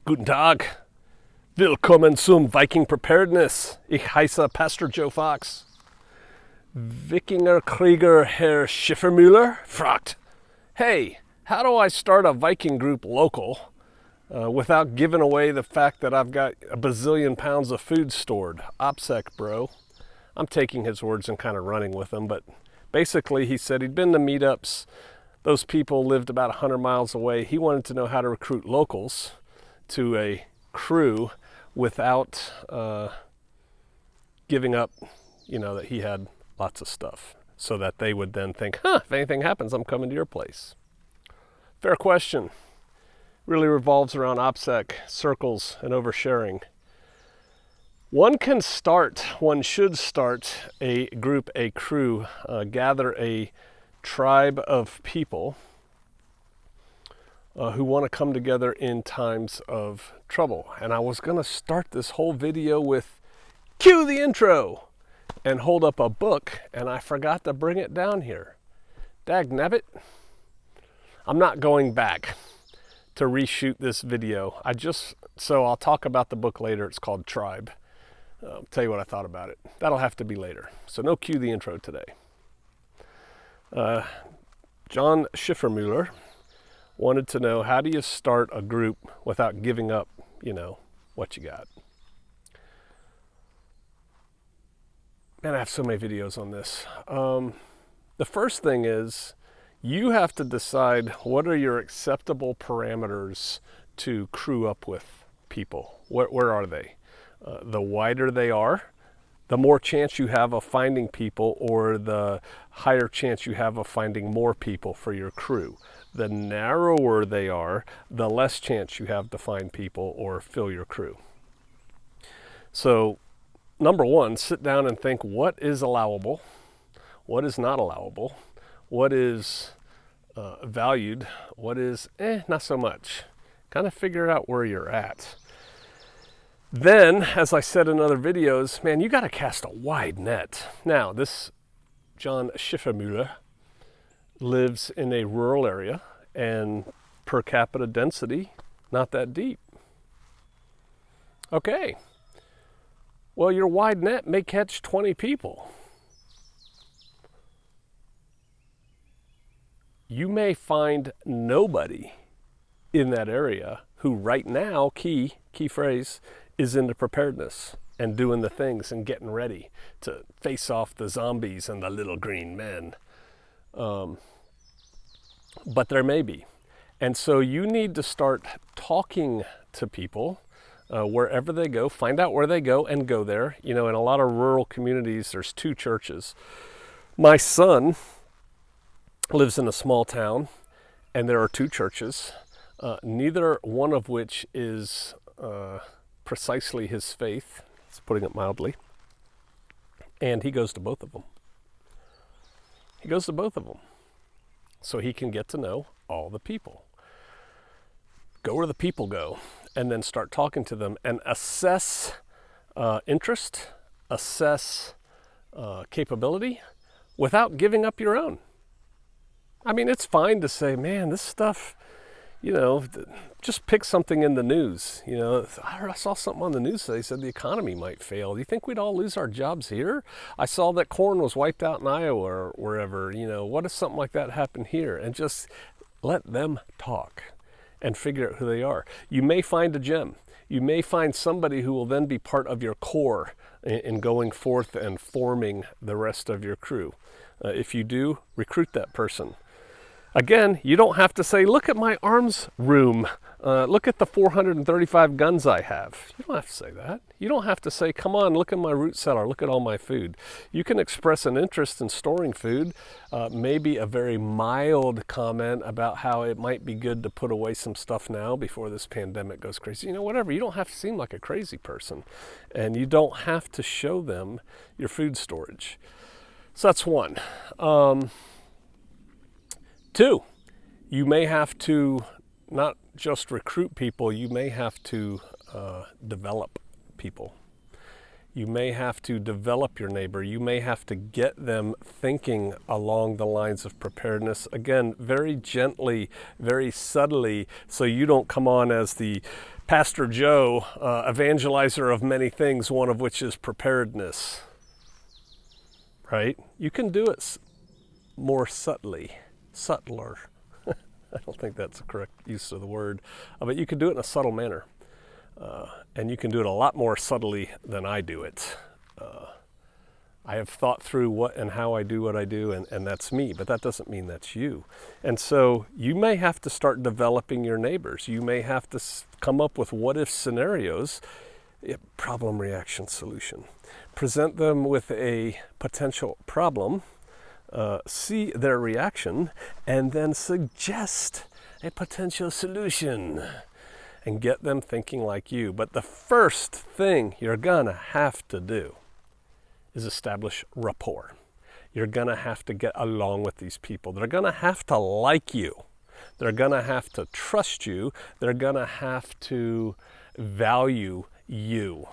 Guten Tag. Willkommen zum Viking Preparedness. Ich heiße Pastor Joe Fox. Wikingerkrieger Herr Schiffermüller fragt, hey, how do I start a Viking group local without giving away the fact that I've got a bazillion pounds of food stored? OPSEC, bro. I'm taking his words and kind of running with them, but basically he said he'd been to meetups. Those people lived about 100 miles away. He wanted to know how to recruit locals to a crew without giving up, that he had lots of stuff, so that they would then think, if anything happens, I'm coming to your place. Fair question. Really revolves around OPSEC, circles, and oversharing. One should start a group, a crew, gather a tribe of people who want to come together in times of trouble. And I was going to start this whole video with cue the intro and hold up a book, and I forgot to bring it down here. Dagnabbit. I'm not going back to reshoot this video. So I'll talk about the book later. It's called Tribe. I'll tell you what I thought about it. That'll have to be later. So no cue the intro today. John Schiffermüller wanted to know, how do you start a group without giving up, what you got? Man, I have so many videos on this. The first thing is you have to decide what are your acceptable parameters to crew up with people. Where are they? The wider they are, the more chance you have of finding people, or the higher chance you have of finding more people for your crew. The narrower they are, the less chance you have to find people or fill your crew. So, number one, sit down and think, what is allowable? What is not allowable? What is valued? What is, not so much? Kind of figure out where you're at. Then, as I said in other videos, man, you got to cast a wide net. Now, this John Schiffermüller lives in a rural area, and per capita density, not that deep. Okay. Well, your wide net may catch 20 people. You may find nobody in that area who right now, key phrase, is into preparedness and doing the things and getting ready to face off the zombies and the little green men. But there may be. And so you need to start talking to people wherever they go, find out where they go and go there. In a lot of rural communities, there's 2 churches. My son lives in a small town, and there are 2 churches, neither one of which is precisely his faith, it's putting it mildly, and he goes to both of them. So he can get to know all the people. Go where the people go, and then start talking to them and assess interest, assess capability without giving up your own. I mean, it's fine to say, man, this stuff, just pick something in the news. I saw something on the news today, said the economy might fail. Do you think we'd all lose our jobs here? I saw that corn was wiped out in Iowa or wherever. What if something like that happened here? And just let them talk and figure out who they are. You may find a gem. You may find somebody who will then be part of your core in going forth and forming the rest of your crew. If you do, recruit that person. Again, you don't have to say, look at my arms room. Look at the 435 guns I have. You don't have to say that. You don't have to say, come on, look at my root cellar. Look at all my food. You can express an interest in storing food. Maybe a very mild comment about how it might be good to put away some stuff now before this pandemic goes crazy. Whatever. You don't have to seem like a crazy person. And you don't have to show them your food storage. So that's one. 2, you may have to not just recruit people, you may have to develop people. You may have to develop your neighbor. You may have to get them thinking along the lines of preparedness. Again, very gently, very subtly, so you don't come on as the Pastor Joe, evangelizer of many things, one of which is preparedness. Right? You can do it more subtly, subtler. I don't think that's the correct use of the word, but you can do it in a subtle manner. And you can do it a lot more subtly than I do it. I have thought through what and how I do what I do, and that's me, but that doesn't mean that's you. And so you may have to start developing your neighbors. You may have to come up with what-if scenarios, problem, reaction, solution. Present them with a potential problem, see their reaction, and then suggest a potential solution. And get them thinking like you. But the first thing you're gonna have to do is establish rapport. You're gonna have to get along with these people. They're gonna have to like you. They're gonna have to trust you. They're gonna have to value you.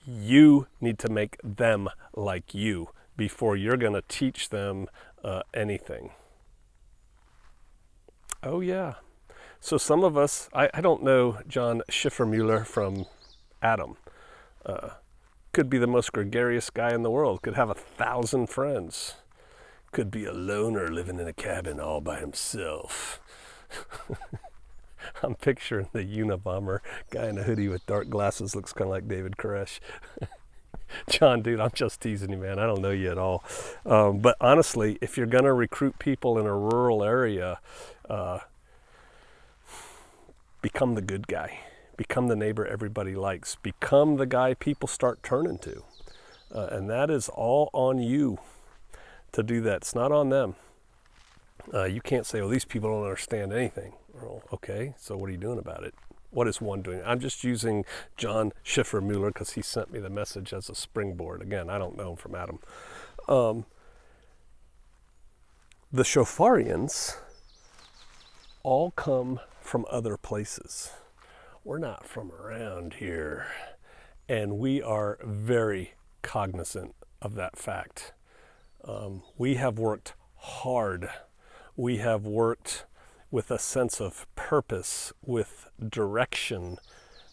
You need to make them like you before you're gonna teach them anything. Oh yeah. So some of us, I don't know John Schiffermuller from Adam. Could be the most gregarious guy in the world. Could have 1,000 friends. Could be a loner living in a cabin all by himself. I'm picturing the Unabomber guy in a hoodie with dark glasses. Looks kind of like David Koresh. John, dude, I'm just teasing you, man. I don't know you at all. But honestly, if you're going to recruit people in a rural area, become the good guy. Become the neighbor everybody likes. Become the guy people start turning to. And that is all on you to do that. It's not on them. You can't say, oh, these people don't understand anything. Well, okay, so what are you doing about it? What is one doing? I'm just using John Schiffermuller because he sent me the message as a springboard. Again, I don't know him from Adam. The Shofarians all come from other places. We're not from around here. And we are very cognizant of that fact. We have worked hard. We have worked with a sense of purpose, with direction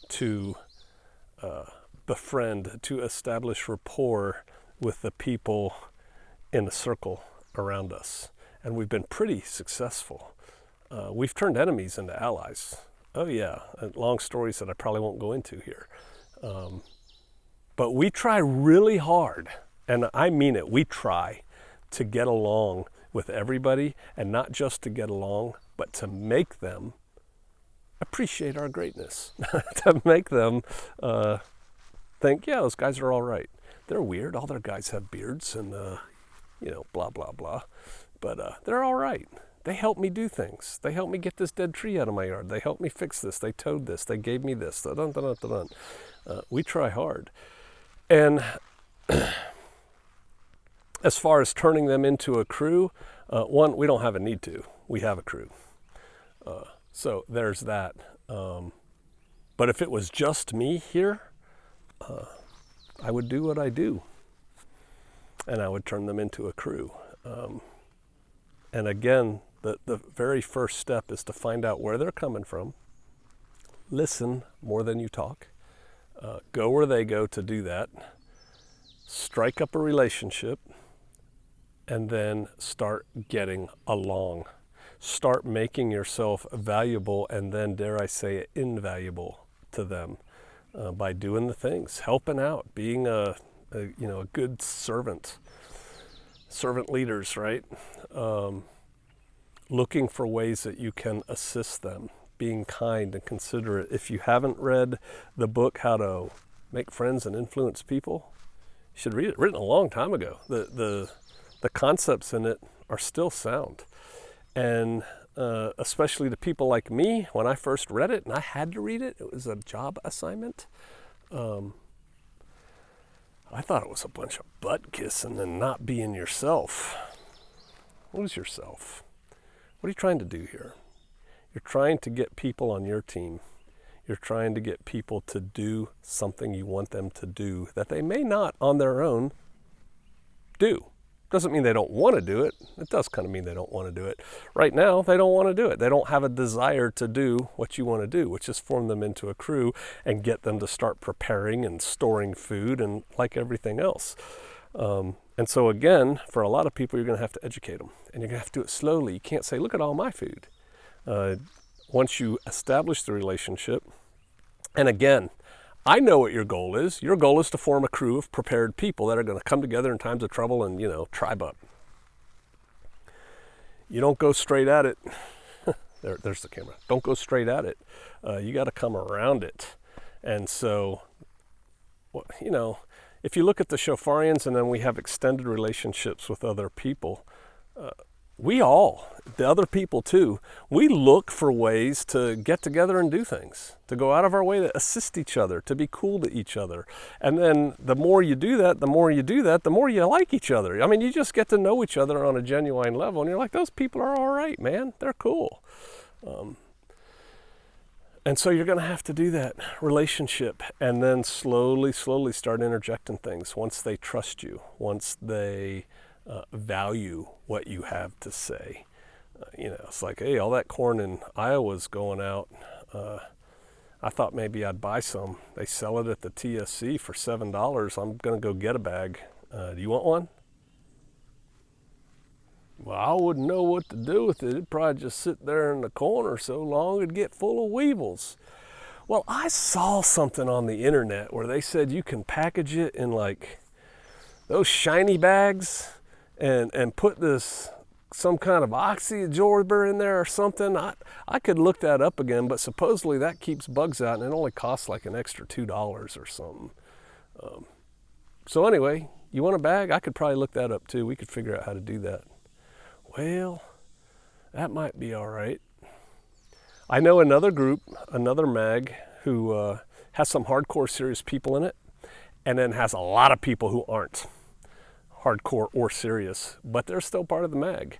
to befriend, to establish rapport with the people in the circle around us. And we've been pretty successful. We've turned enemies into allies. Oh yeah, long stories that I probably won't go into here. But we try really hard, and I mean it, we try to get along with everybody, and not just to get along, but to make them appreciate our greatness, to make them think, yeah, those guys are all right. They're weird, all their guys have beards and, blah, blah, blah. But they're all right. They helped me do things. They helped me get this dead tree out of my yard. They helped me fix this. They towed this. They gave me this. Dun, dun, dun, dun, dun. We try hard. And as far as turning them into a crew, one, we don't have a need to. We have a crew. So there's that. But if it was just me here, I would do what I do. And I would turn them into a crew. And again, the very first step is to find out where they're coming from. Listen more than you talk. Go where they go to do that. Strike up a relationship. And then start getting along. Start making yourself valuable, and then, dare I say it, invaluable to them by doing the things, helping out, being a good servant. Servant leaders, right? Looking for ways that you can assist them, being kind and considerate. If you haven't read the book, How to Make Friends and Influence People, you should read it. Written a long time ago. The concepts in it are still sound. And especially to people like me, when I first read it, and I had to read it, it was a job assignment. I thought it was a bunch of butt kissing and not being yourself. What is yourself? What are you trying to do here? You're trying to get people on your team. You're trying to get people to do something you want them to do that they may not on their own do. Doesn't mean they don't want to do it. It does kind of mean they don't want to do it. Right now, they don't want to do it. They don't have a desire to do what you want to do, which is form them into a crew and get them to start preparing and storing food and like everything else. And so again, for a lot of people, you're going to have to educate them, and you're going to have to do it slowly. You can't say, look at all my food. Once you establish the relationship, and again, I know what your goal is. Your goal is to form a crew of prepared people that are going to come together in times of trouble and, tribe up. You don't go straight at it. There's the camera. Don't go straight at it. You got to come around it. And so, if you look at the Shofarians and then we have extended relationships with other people, the other people too, we look for ways to get together and do things, to go out of our way to assist each other, to be cool to each other. And then the more you do that, the more you like each other. I mean, you just get to know each other on a genuine level, and you're like, those people are all right, man. They're cool. And so you're going to have to do that relationship and then slowly start interjecting things once they trust you, once they value what you have to say. It's like, hey, all that corn in Iowa's going out. I thought maybe I'd buy some. They sell it at the TSC for $7. I'm going to go get a bag. Do you want one? Well, I wouldn't know what to do with it. It'd probably just sit there in the corner so long it'd get full of weevils. Well, I saw something on the internet where they said you can package it in like those shiny bags and put some kind of oxy absorber in there or something. I could look that up again, but supposedly that keeps bugs out and it only costs like an extra $2 or something. So anyway, you want a bag? I could probably look that up too. We could figure out how to do that. Well, that might be all right. I know another group, another mag, who has some hardcore serious people in it, and then has a lot of people who aren't hardcore or serious, but they're still part of the mag.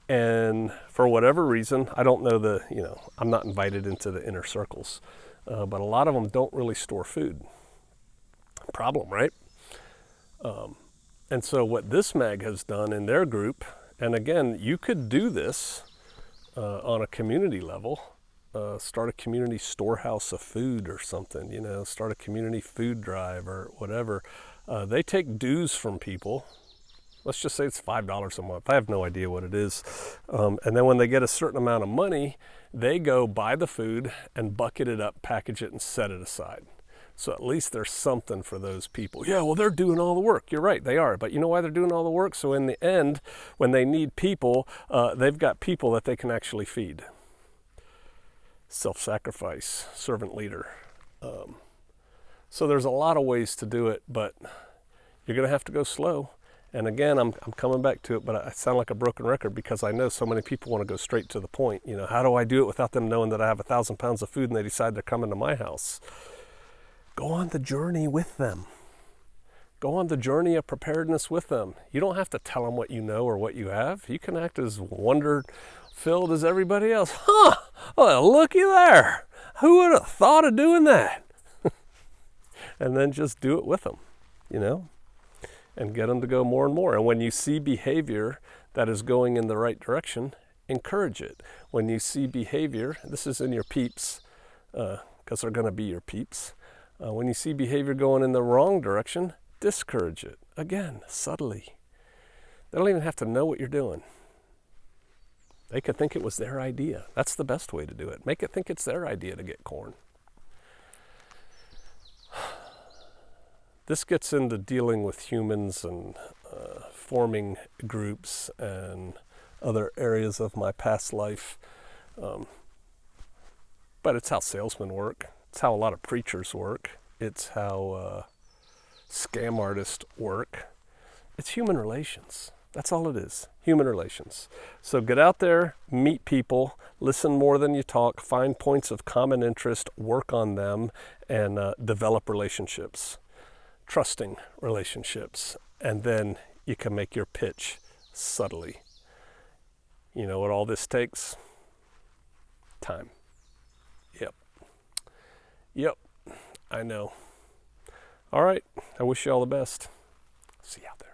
And for whatever reason, I don't know I'm not invited into the inner circles, but a lot of them don't really store food. Problem, right? And so what this mag has done in their group, and again, you could do this on a community level, start a community storehouse of food or something, start a community food drive or whatever. They take dues from people. Let's just say it's $5 a month. I have no idea what it is. And then when they get a certain amount of money, they go buy the food and bucket it up, package it, and set it aside. So at least there's something for those people. Yeah, well, they're doing all the work. You're right, they are. But you know why they're doing all the work? So in the end, when they need people, they've got people that they can actually feed. Self-sacrifice, servant leader. So there's a lot of ways to do it, but you're going to have to go slow. And again, I'm coming back to it, but I sound like a broken record because I know so many people want to go straight to the point. How do I do it without them knowing that I have 1,000 pounds of food and they decide they're coming to my house? Go on the journey with them. Go on the journey of preparedness with them. You don't have to tell them what you know or what you have. You can act as wonder-filled as everybody else. Well, looky there. Who would have thought of doing that? And then just do it with them, and get them to go more and more. And when you see behavior that is going in the right direction, encourage it. When you see behavior, this is in your peeps, because they're going to be your peeps. When you see behavior going in the wrong direction, discourage it. Again, subtly. They don't even have to know what you're doing. They could think it was their idea. That's the best way to do it. Make it think it's their idea to get corn. This gets into dealing with humans and forming groups and other areas of my past life. But it's how salesmen work. It's how a lot of preachers work. It's how scam artists work. It's human relations. That's all it is, human relations. So get out there, meet people, listen more than you talk, find points of common interest, work on them, and develop relationships, trusting relationships. And then you can make your pitch subtly. You know what all this takes? Time. Yep. Yep, I know. All right, I wish you all the best. See you out there.